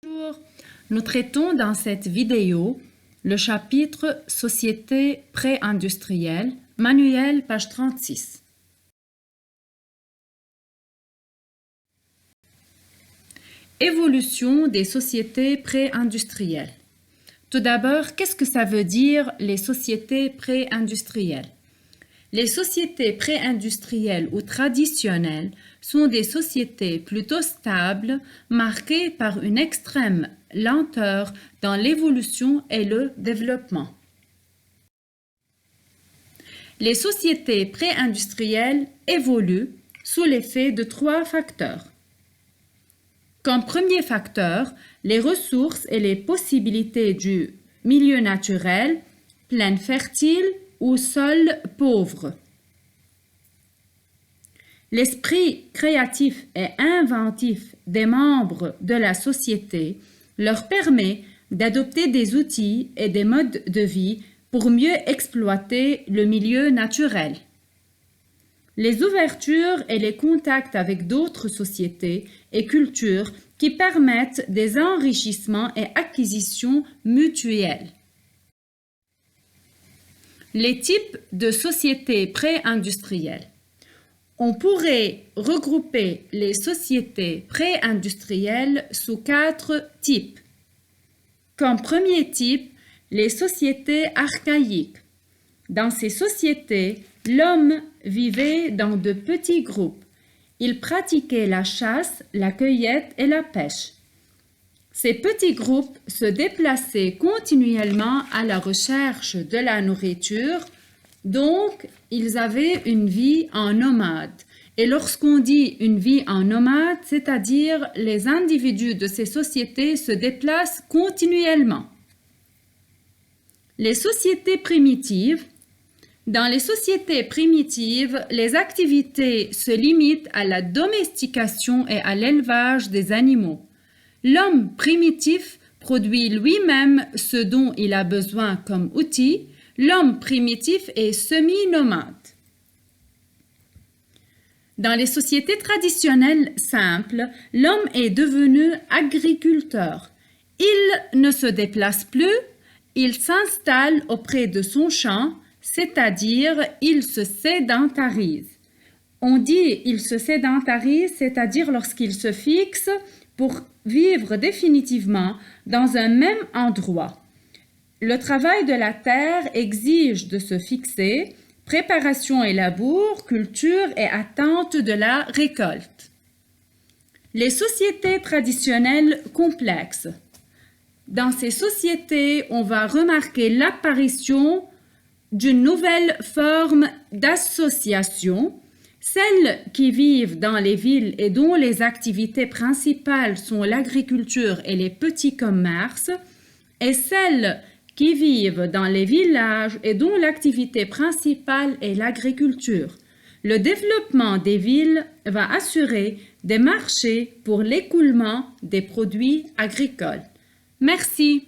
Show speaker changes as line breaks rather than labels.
Bonjour, nous traitons dans cette vidéo le chapitre Société pré-industrielle, manuel, page 36. Évolution des sociétés pré-industrielles. Tout d'abord, qu'est-ce que ça veut dire les sociétés pré-industrielles? Les sociétés pré-industrielles ou traditionnelles sont des sociétés plutôt stables, marquées par une extrême lenteur dans l'évolution et le développement. Les sociétés pré-industrielles évoluent sous l'effet de trois facteurs. Comme premier facteur, les ressources et les possibilités du milieu naturel, plaine fertile ou sol pauvre. L'esprit créatif et inventif des membres de la société leur permet d'adopter des outils et des modes de vie pour mieux exploiter le milieu naturel. Les ouvertures et les contacts avec d'autres sociétés et cultures qui permettent des enrichissements et acquisitions mutuelles. Les types de sociétés pré-industrielles. On pourrait regrouper les sociétés pré-industrielles sous 4 types. Comme premier type, les sociétés archaïques. Dans ces sociétés, l'homme vivait dans de petits groupes. Il pratiquait la chasse, la cueillette et la pêche. Ces petits groupes se déplaçaient continuellement à la recherche de la nourriture, donc ils avaient une vie en nomade. Et lorsqu'on dit une vie en nomade, c'est-à-dire les individus de ces sociétés se déplacent continuellement. Les sociétés primitives. Dans les sociétés primitives, les activités se limitent à la domestication et à l'élevage des animaux. L'homme primitif produit lui-même ce dont il a besoin comme outil. L'homme primitif est semi-nomade. Dans les sociétés traditionnelles simples, l'homme est devenu agriculteur. Il ne se déplace plus, il s'installe auprès de son champ, c'est-à-dire il se sédentarise. On dit il se sédentarise, c'est-à-dire lorsqu'il se fixe pour vivre définitivement dans un même endroit. Le travail de la terre exige de se fixer, préparation et labour, culture et attente de la récolte. Les sociétés traditionnelles complexes. Dans ces sociétés, on va remarquer l'apparition d'une nouvelle forme d'association. Celles qui vivent dans les villes et dont les activités principales sont l'agriculture et les petits commerces, et celles qui vivent dans les villages et dont l'activité principale est l'agriculture. Le développement des villes va assurer des marchés pour l'écoulement des produits agricoles. Merci.